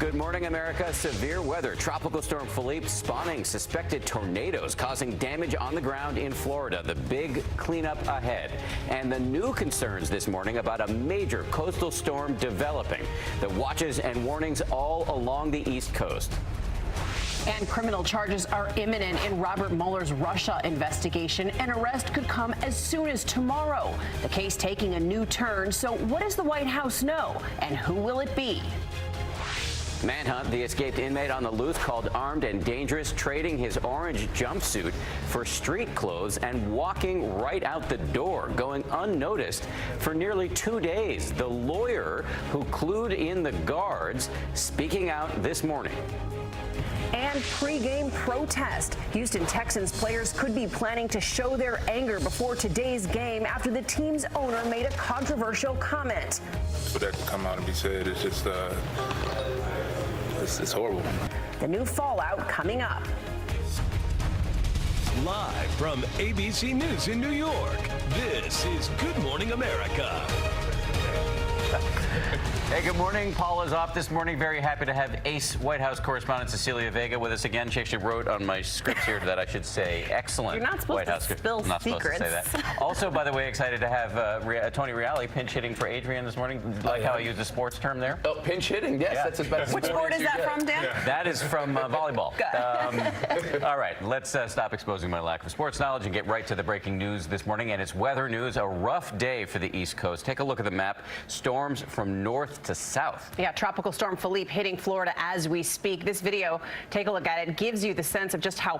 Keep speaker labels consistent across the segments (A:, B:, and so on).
A: Good morning, America. Severe weather. Tropical storm Philippe spawning suspected tornadoes causing damage on the ground in Florida. The big cleanup ahead. And the new concerns this morning about a major coastal storm developing. The watches and warnings all along the East Coast.
B: And criminal charges are imminent in Robert Mueller's Russia investigation. An arrest could come as soon as tomorrow. The case taking a new turn. So what does the White House know? And who will it be?
A: Manhunt. The escaped inmate on the loose called armed and dangerous, trading his orange jumpsuit for street clothes and walking right out the door, going unnoticed for nearly 2 days. The lawyer who clued in the guards speaking out this morning.
B: And pre-game protest. Houston Texans players could be planning to show their anger before today's game after the team's owner made a controversial comment.
C: For that to come out and be said, it's just, it's horrible.
B: The new fallout coming up.
D: Live from ABC News in New York, this is Good Morning America.
A: Hey, good morning. Paul is off this morning. Very happy to have ace White House correspondent Cecilia Vega with us again. She actually wrote on my scripts here that I should say excellent.
B: You're not supposed
A: White
B: to
A: House
B: spill
A: not
B: secrets.
A: Supposed to say that. Also, by the way, excited to have Tony Reale pinch hitting for Adrian this morning. Like how I used a sports term there.
E: Oh, pinch hitting. Yes,
A: Yeah.
E: That's the best.
B: Which sport is that from, Dan?
A: Yeah. That is from volleyball. All right, let's stop exposing my lack of sports knowledge and get right to the breaking news this morning. And it's weather news. A rough day for the East Coast. Take a look at the map. Storms from north to south.
B: Yeah, Tropical Storm Philippe hitting Florida as we speak. This video, take a look at it, gives you the sense of just how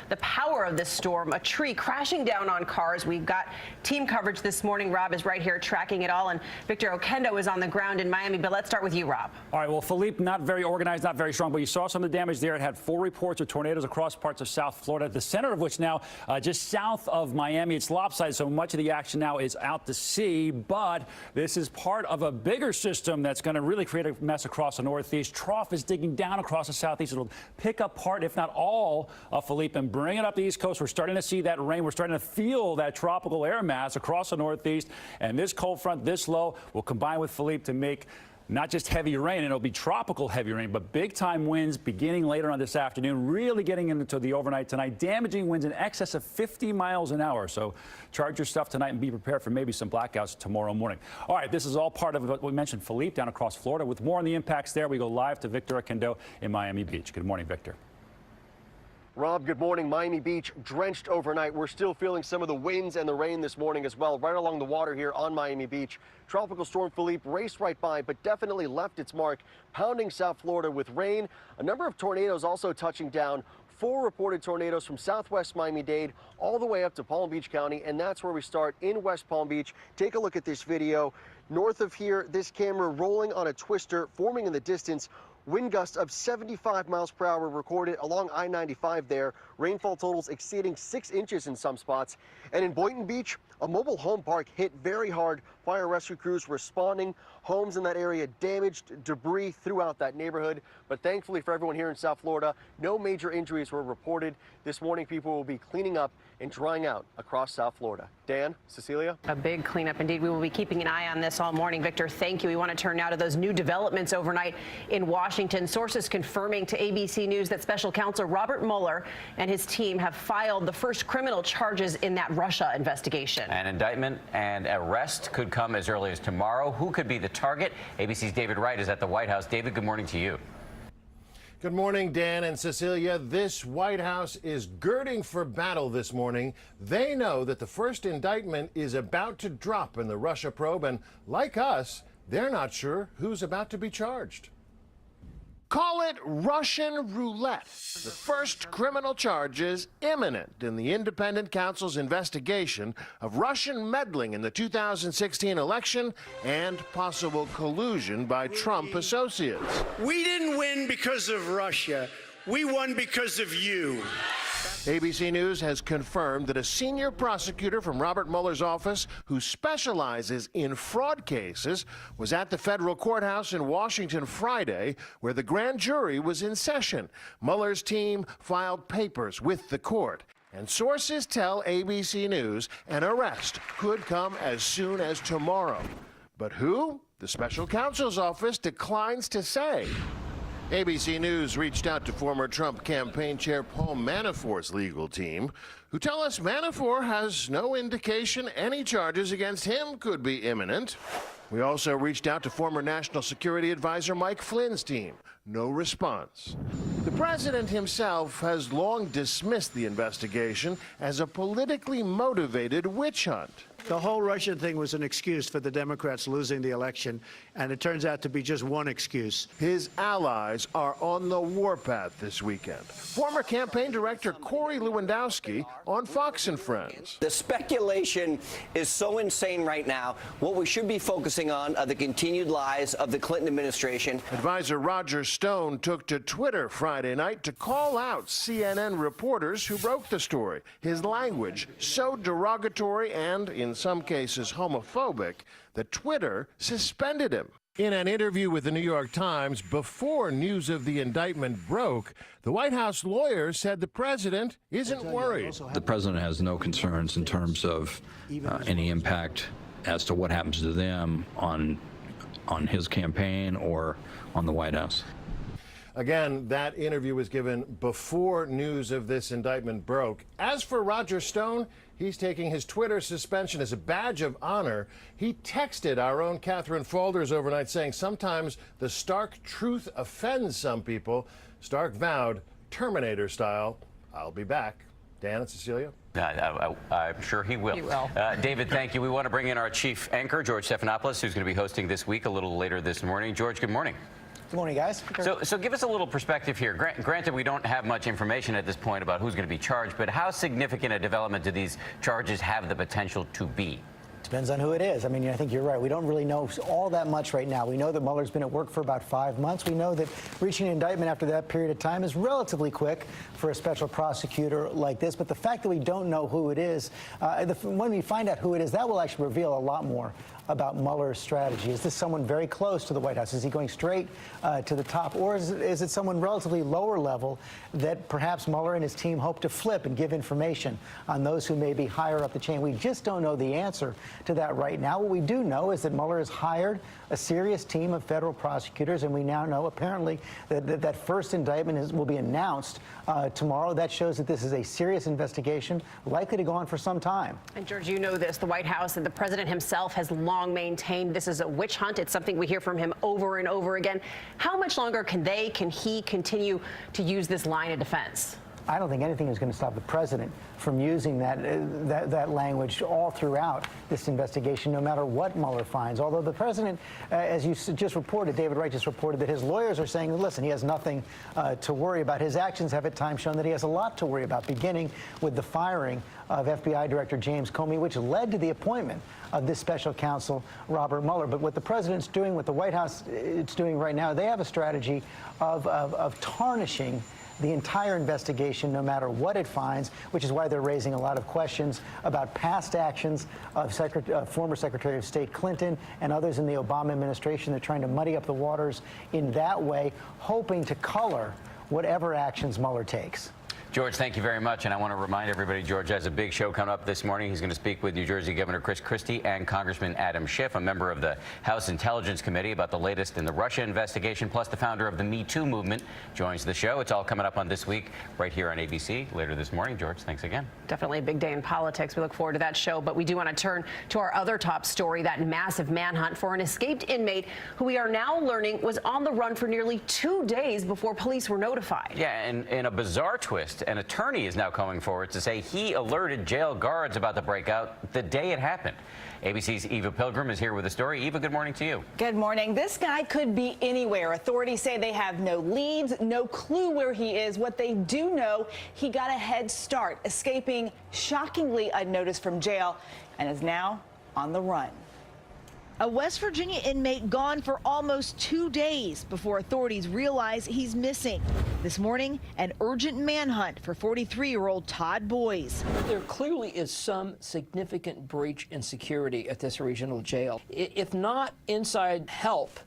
B: the power of this storm. A tree crashing down on cars. We've got team coverage this morning. Rob is right here tracking it all, and Victor Oquendo is on the ground in Miami. But let's start with you, Rob.
F: All right, well, Philippe, not very organized, not very strong, but you saw some of the damage there. It had 4 reports of tornadoes across parts of South Florida, the center of which now just south of Miami. It's lopsided, so much of the action now is out to sea, but this is part of a bigger system that's going to really create a mess across the northeast. Trough is digging down across the southeast. It'll pick up part, if not all, of Philippe and bring it up the east coast. We're starting to see that rain. We're starting to feel that tropical air mass across the northeast. And this cold front this low will combine with Philippe to make not just heavy rain, and it'll be tropical heavy rain, but big-time winds beginning later on this afternoon, really getting into the overnight tonight, damaging winds in excess of 50 miles an hour. So charge your stuff tonight and be prepared for maybe some blackouts tomorrow morning. All right, this is all part of what we mentioned, Philippe, down across Florida. With more on the impacts there, we go live to Victor Oquendo in Miami Beach. Good morning, Victor.
G: Rob, good morning. Miami Beach drenched overnight. We're still feeling some of the winds and the rain this morning as well, right along the water here on Miami Beach. Tropical Storm Philippe raced right by, but definitely left its mark, pounding South Florida with rain. A number of tornadoes also touching down. 4 reported tornadoes from southwest Miami-Dade all the way up to Palm Beach County, and that's where we start in West Palm Beach. Take a look at this video. North of here, this camera rolling on a twister, forming in the distance. Wind gusts of 75 miles per hour recorded along I-95 there. Rainfall totals exceeding 6 inches in some spots. And in Boynton Beach, a mobile home park hit very hard. Fire rescue crews responding. Homes in that area damaged, debris throughout that neighborhood. But thankfully for everyone here in South Florida, no major injuries were reported. This morning, people will be cleaning up and drying out across South Florida. Dan, Cecilia?
B: A big cleanup indeed. We will be keeping an eye on this all morning. Victor, thank you. We want to turn now to those new developments overnight in Washington. Sources confirming to ABC News that special counsel Robert Mueller and his team have filed the first criminal charges in that Russia investigation.
A: An indictment and arrest could come as early as tomorrow. Who could be the target? ABC's David Wright is at the White House. David, good morning to you.
H: Good morning, Dan and Cecilia. This White House is girding for battle this morning. They know that the first indictment is about to drop in the Russia probe, and like us, they're not sure who's about to be charged. Call it Russian roulette. The first criminal charges imminent in the independent counsel's investigation of Russian meddling in the 2016 election and possible collusion by Trump associates.
I: We didn't win because of Russia. We won because of you.
H: ABC News has confirmed that a senior prosecutor from Robert Mueller's office who specializes in fraud cases was at the federal courthouse in Washington Friday, where the grand jury was in session. Mueller's team filed papers with the court. And sources tell ABC News an arrest could come as soon as tomorrow. But who? The special counsel's office declines to say. ABC News reached out to former Trump campaign chair Paul Manafort's legal team, who tell us Manafort has no indication any charges against him could be imminent. We also reached out to former National Security Advisor Mike Flynn's team. No response. The president himself has long dismissed the investigation as a politically motivated witch hunt.
I: The whole Russia thing was an excuse for the Democrats losing the election, and it turns out to be just one excuse.
H: His allies are on the warpath this weekend. Former campaign director Corey Lewandowski on Fox and Friends.
E: The speculation is so insane right now. What we should be focusing on are the continued lies of the Clinton administration.
H: Advisor Roger Stone took to Twitter Friday night to call out CNN reporters who broke the story. His language so derogatory and, in some cases, homophobic that Twitter suspended him. In an interview with the New York Times before news of the indictment broke, the White House lawyer said the president isn't worried.
J: The president has no concerns in terms of any impact as to what happens to them on his campaign or on the White House.
H: Again, that interview was given before news of this indictment broke. As for Roger Stone, he's taking his Twitter suspension as a badge of honor. He texted our own Catherine Faulders overnight saying sometimes the stark truth offends some people. Stark vowed, Terminator style, I'll be back. Dan and Cecilia?
A: I'm sure he will. David, thank you. We want to bring in our chief anchor, George Stephanopoulos, who's going to be hosting this week a little later this morning. George, good morning.
K: Good morning, guys.
A: So give us a little perspective here. Granted, we don't have much information at this point about who's going to be charged, but how significant a development do these charges have the potential to be?
K: Depends on who it is. I mean, I think you're right. We don't really know all that much right now. We know that Mueller's been at work for about 5 months. We know that reaching an indictment after that period of time is relatively quick for a special prosecutor like this. But the fact that we don't know who it is, when we find out who it is, that will actually reveal a lot more about Mueller's strategy. Is this someone very close to the White House? Is he going straight to the top? Or is it someone relatively lower level that perhaps Mueller and his team hope to flip and give information on those who may be higher up the chain? We just don't know the answer to that right now. What we do know is that Mueller has hired a serious team of federal prosecutors, and we now know apparently that first indictment will be announced tomorrow. That shows that this is a serious investigation, likely to go on for some time.
B: And George, you know this, the White House and the president himself has long maintained this is a witch hunt. It's something we hear from him over and over again. How much longer can he continue to use this line of defense?
K: I don't think anything is going to stop the president from using that language all throughout this investigation, no matter what Mueller finds. Although the president, as you just reported, David Wright just reported, that his lawyers are saying, listen, he has nothing to worry about. His actions have at times shown that he has a lot to worry about, beginning with the firing of FBI Director James Comey, which led to the appointment of this special counsel, Robert Mueller. But what the president's doing, what the White House is doing right now, they have a strategy of tarnishing the entire investigation, no matter what it finds, which is why they're raising a lot of questions about past actions of former Secretary of State Clinton and others in the Obama administration. They're trying to muddy up the waters in that way, hoping to color whatever actions Mueller takes.
A: George, thank you very much. And I want to remind everybody, George has a big show coming up this morning. He's going to speak with New Jersey Governor Chris Christie and Congressman Adam Schiff, a member of the House Intelligence Committee, about the latest in the Russia investigation, plus the founder of the Me Too movement joins the show. It's all coming up on This Week right here on ABC later this morning. George, thanks again.
B: Definitely a big day in politics. We look forward to that show. But we do want to turn to our other top story, that massive manhunt for an escaped inmate who we are now learning was on the run for nearly 2 days before police were notified.
A: Yeah, and in a bizarre twist, an attorney is now coming forward to say he alerted jail guards about the breakout the day it happened. ABC's Eva Pilgrim is here with the story. Eva, good morning to you.
L: Good morning. This guy could be anywhere. Authorities say they have no leads, no clue where he is. What they do know, he got a head start, escaping shockingly unnoticed from jail, and is now on the run.
M: A West Virginia inmate gone for almost 2 days before authorities realize he's missing. This morning, an urgent manhunt for 43-year-old Todd Boyes.
N: There clearly is some significant breach in security at this regional jail. If not inside help,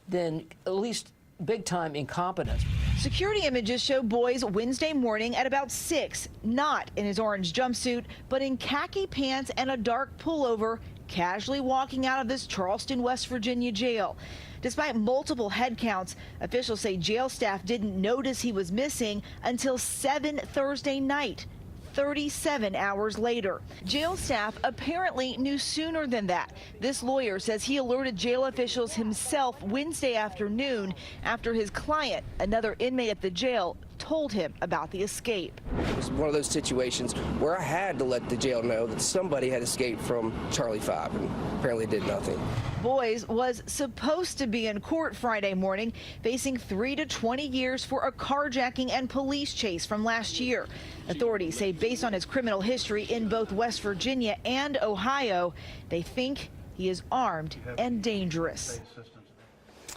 N: then at least big-time incompetence.
M: Security images show Boyes Wednesday morning at about 6, not in his orange jumpsuit, but in khaki pants and a dark pullover casually walking out of this Charleston, West Virginia jail. Despite multiple head counts, officials say jail staff didn't notice he was missing until 7 Thursday night. 37 hours later. Jail staff apparently knew sooner than that. This lawyer says he alerted jail officials himself Wednesday afternoon after his client, another inmate at the jail, told him about the escape.
O: It was one of those situations where I had to let the jail know that somebody had escaped from Charlie 5 and apparently did nothing.
M: Boys was supposed to be in court Friday morning, facing 3 to 20 years for a carjacking and police chase from last year. Authorities say based on his criminal history in both West Virginia and Ohio, they think he is armed and dangerous.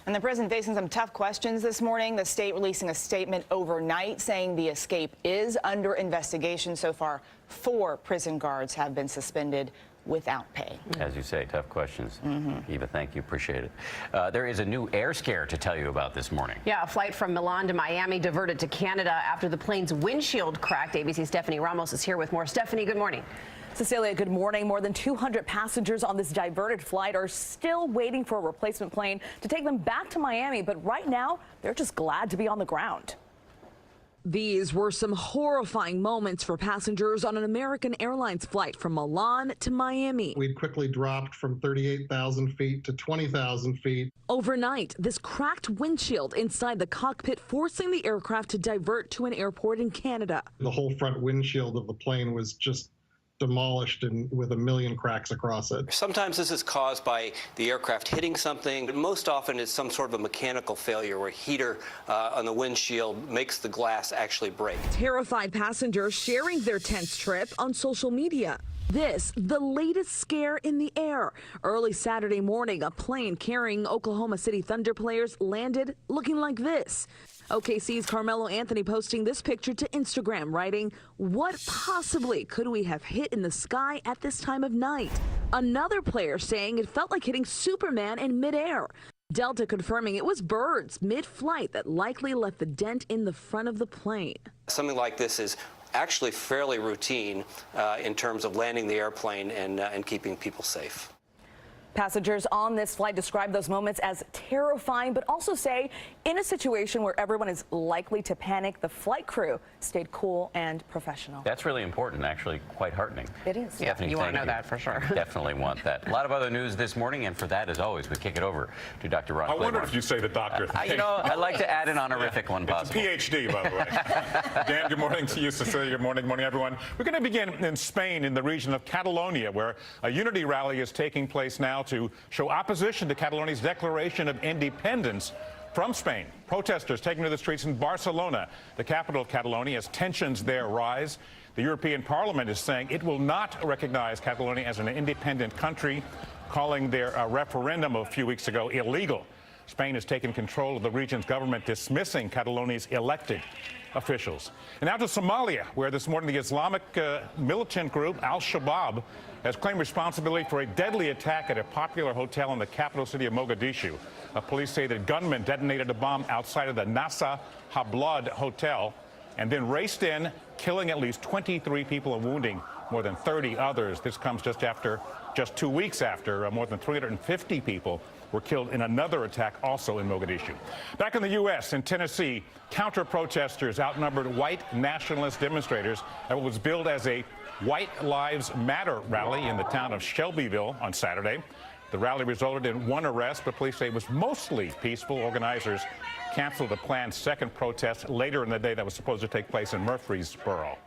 L: And the prison facing some tough questions this morning. The state releasing a statement overnight saying the escape is under investigation. So far, 4 prison guards have been suspended without pay.
A: As you say, tough questions. Eva, thank you. Appreciate it. There is a new air scare to tell you about this morning.
B: Yeah, a flight from Milan to Miami diverted to Canada after the plane's windshield cracked. ABC's Stephanie Ramos is here with more. Stephanie, good morning.
P: Cecilia, good morning. More than 200 passengers on this diverted flight are still waiting for a replacement plane to take them back to Miami. But right now, they're just glad to be on the ground.
Q: These were some horrifying moments for passengers on an American Airlines flight from Milan to Miami.
R: We quickly dropped from 38,000 feet to 20,000 feet.
Q: Overnight, this cracked windshield inside the cockpit forcing the aircraft to divert to an airport in Canada.
R: The whole front windshield of the plane was just demolished and with a million cracks across it.
S: Sometimes this is caused by the aircraft hitting something, but most often it's some sort of a mechanical failure where a heater on the windshield makes the glass actually break.
Q: Terrified passengers sharing their tense trip on social media. This, the latest scare in the air. Early Saturday morning, a plane carrying Oklahoma City Thunder players landed looking like this. OKC's Carmelo Anthony posting this picture to Instagram, writing, "What possibly could we have hit in the sky at this time of night?" Another player saying it felt like hitting Superman in midair. Delta confirming it was birds mid-flight that likely left the dent in the front of the plane.
S: Something like this is actually fairly routine in terms of landing the airplane and keeping people safe.
P: Passengers on this flight describe those moments as terrifying, but also say in a situation where everyone is likely to panic, the flight crew stayed cool and professional.
A: That's really important, actually quite heartening.
P: It is.
A: Stephanie,
B: you want to know that for sure.
A: Definitely want that. A lot of other news this morning, and for that, as always, we kick it over to Dr. Ron
C: I wonder
A: Claiborne.
C: if you say the doctor thing.
A: You know, I'd like to add an honorific one possible.
C: It's a PhD, by the way. Dan, good morning to you. Cecilia, good morning. Good morning, everyone. We're going to begin in Spain, in the region of Catalonia, where a unity rally is taking place now to show opposition to Catalonia's declaration of independence from Spain. Protesters taking to the streets in Barcelona, the capital of Catalonia, as tensions there rise. The European Parliament is saying it will not recognize Catalonia as an independent country, calling their referendum a few weeks ago illegal. Spain has taken control of the region's government, dismissing Catalonia's elected officials. And now to Somalia, where this morning the Islamic militant group Al-Shabaab has claimed responsibility for a deadly attack at a popular hotel in the capital city of Mogadishu. Police say that gunmen detonated a bomb outside of the Nasa Hablad hotel and then raced in, killing at least 23 people and wounding more than 30 others. This comes just 2 weeks after more than 350 people were killed in another attack also in Mogadishu. Back in the U.S., in Tennessee, counter-protesters outnumbered white nationalist demonstrators at what was billed as a White Lives Matter rally in the town of Shelbyville on Saturday. The rally resulted in one arrest, but police say it was mostly peaceful. Organizers canceled a planned second protest later in the day that was supposed to take place in Murfreesboro.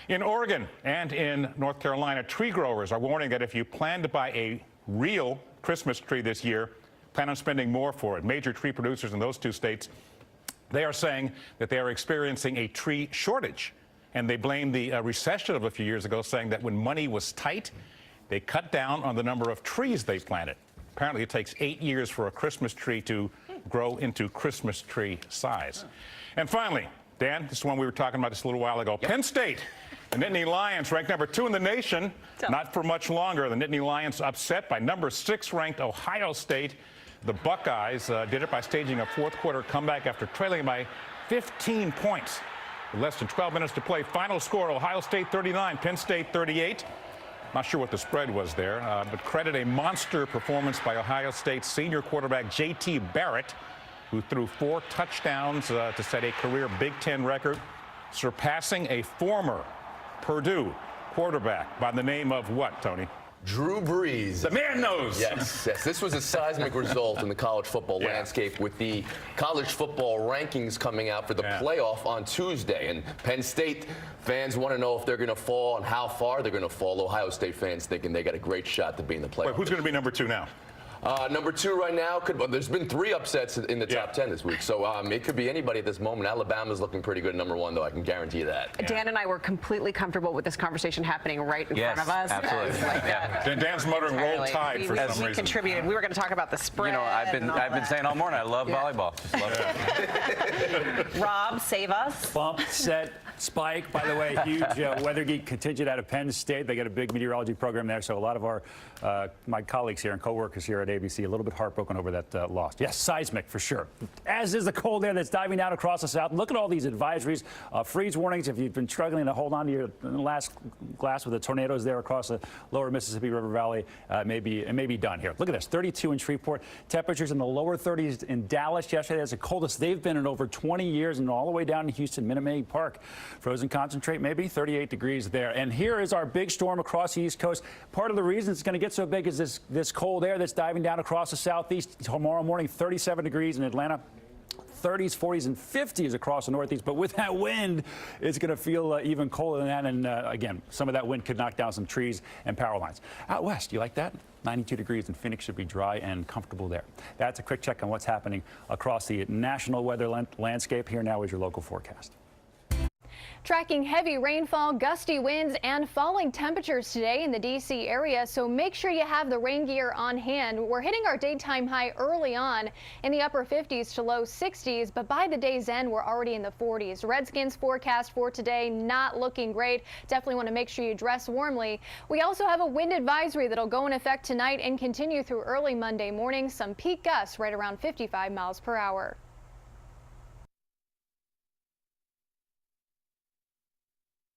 C: In Oregon and in North Carolina, tree growers are warning that if you plan to buy a real Christmas tree this year, plan on spending more for it. Major tree producers in those two states, they are saying that they are experiencing a tree shortage. And they blame the recession of a few years ago, saying that when money was tight, they cut down on the number of trees they planted. Apparently, it takes 8 years for a Christmas tree to grow into Christmas tree size. And finally, Dan, this is one we were talking about just a little while ago. Yep. Penn State, the Nittany Lions, ranked number 2 in the nation. Not for much longer. The Nittany Lions upset by number 6 ranked Ohio State. The Buckeyes did it by staging a fourth quarter comeback after trailing by 15 points. With less than 12 minutes to play, final score, Ohio State 39, Penn State 38. Not sure what the spread was there, but credit a monster performance by Ohio State senior quarterback J.T. Barrett, who threw 4 touchdowns to set a career Big Ten record, surpassing a former Purdue quarterback by the name of what, Tony?
T: Drew Brees.
C: The man knows.
T: Yes, yes. This was a seismic result in the college football landscape with the college football rankings coming out for the playoff on Tuesday. And Penn State fans want to know if they're going to fall and how far they're going to fall. Ohio State fans thinking they got a great shot to be in the playoff.
C: Wait, who's going to be number 2 now?
T: Number 2 right now, there's been 3 upsets in the top 10 this week, so it could be anybody at this moment. Alabama's looking pretty good at number 1, though, I can guarantee you that.
B: Dan and I were completely comfortable with this conversation happening right in front of us.
A: Absolutely.
C: Dan's muttering roll tide for some reason.
B: We contributed. We were going to talk about the spread.
A: You know, I've been saying all morning, I love volleyball. Love it.
B: Rob, save us.
F: Bump, set, spike. By the way, huge weather geek contingent out of Penn State. They got a big meteorology program there, so a lot of our my colleagues here and co-workers here at ABC a little bit heartbroken over that loss. Yes, seismic for sure. As is the cold air that's diving down across the south. Look at all these advisories, freeze warnings. If you've been struggling to hold on to your last glass with the tornadoes there across the lower Mississippi River Valley, it may be done here. Look at this, 32 in Shreveport. Temperatures in the lower 30s in Dallas yesterday. That's the coldest they've been in over 20 years, and all the way down in Houston, Minute Maid Park. Frozen concentrate, maybe 38 degrees there. And here is our big storm across the East Coast. Part of the reason it's going to get so big is this cold air that's diving down across the southeast. Tomorrow morning, 37 degrees in Atlanta. 30s, 40s, and 50s across the northeast. But with that wind, it's going to feel even colder than that. And again, some of that wind could knock down some trees and power lines. Out west, you like that? 92 degrees, and Phoenix should be dry and comfortable there. That's a quick check on what's happening across the national weather landscape. Here now is your local forecast.
U: Tracking heavy rainfall, gusty winds, and falling temperatures today in the D.C. area, so make sure you have the rain gear on hand. We're hitting our daytime high early on in the upper 50s to low 60s, but by the day's end, we're already in the 40s. Redskins forecast for today not looking great. Definitely want to make sure you dress warmly. We also have a wind advisory that'll go in effect tonight and continue through early Monday morning. Some peak gusts right around 55 miles per hour.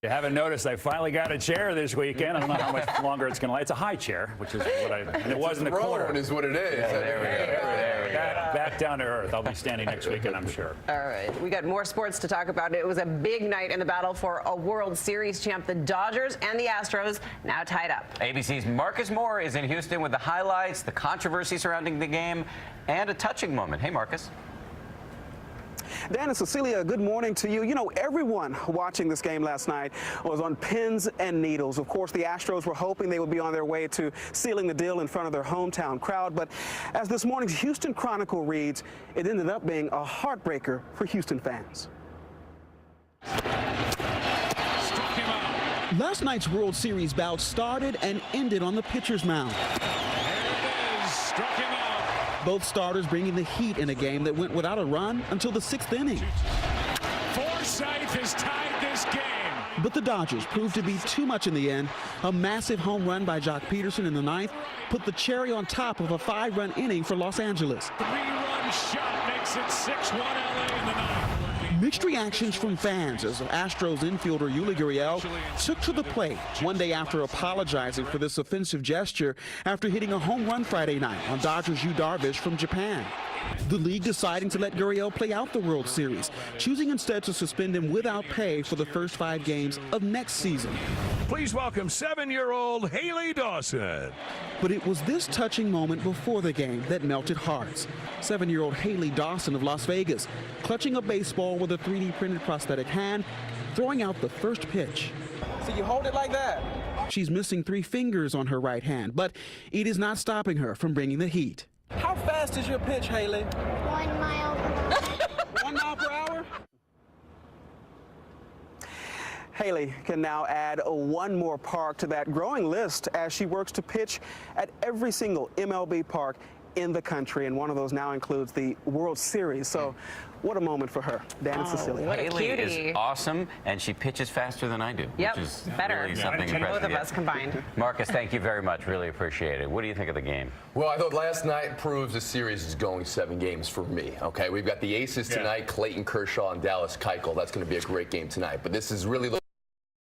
F: You haven't noticed, I finally got a chair this weekend. I don't know how much longer it's going to last. It's a high chair, which is what and it was in the corner.
T: Is what it is.
F: Yeah, there we go. Back down to earth. I'll be standing next weekend, I'm sure.
B: All right, we got more sports to talk about. It was a big night in the battle for a World Series champ. The Dodgers and the Astros now tied up.
A: ABC's Marcus Moore is in Houston with the highlights, the controversy surrounding the game, and a touching moment. Hey, Marcus.
V: Dan and Cecilia, good morning to you. You know, everyone watching this game last night was on pins and needles. Of course, the Astros were hoping they would be on their way to sealing the deal in front of their hometown crowd. But as this morning's Houston Chronicle reads, it ended up being a heartbreaker for Houston fans.
W: Last night's World Series bout started and ended on the pitcher's mound. Both starters bringing the heat in a game that went without a run until the 6th inning.
D: Forsythe has tied this game.
W: But the Dodgers proved to be too much in the end. A massive home run by Jock Peterson in the 9th put the cherry on top of a 5-run inning for Los Angeles.
D: 3-run shot makes it 6-1 LA in the 9th.
W: Mixed reactions from fans as Astros infielder Yuli Gurriel took to the plate one day after apologizing for this offensive gesture after hitting a home run Friday night on Dodgers Yu Darvish from Japan. The league deciding to let Gurriel play out the World Series, choosing instead to suspend him without pay for the first 5 games of next season.
D: Please welcome 7-year-old Haley Dawson.
W: But it was this touching moment before the game that melted hearts. 7-year-old Haley Dawson of Las Vegas, clutching a baseball with a 3D printed prosthetic hand, throwing out the first pitch.
V: So you hold it like that?
W: She's missing 3 fingers on her right hand, but it is not stopping her from bringing the heat.
V: How fast is your pitch, Haley?
X: 1 mile per hour.
V: 1 mile per hour? Haley can now add one more park to that growing list as she works to pitch at every single MLB park in the country, and one of those now includes the World Series. So what a moment for her. Dan and Cecilia.
B: What a
A: Haley
B: cutie.
A: is awesome, and she pitches faster than I do.
B: Yep,
A: which is
B: better.
A: Really something
B: Both
A: impressive.
B: of us combined.
A: Marcus, thank you very much. Really appreciate it. What do you think of the game?
T: Well, I thought last night proves the series is going 7 games for me. Okay, we've got the aces tonight, Clayton Kershaw and Dallas Keuchel. That's going to be a great game tonight. But this is really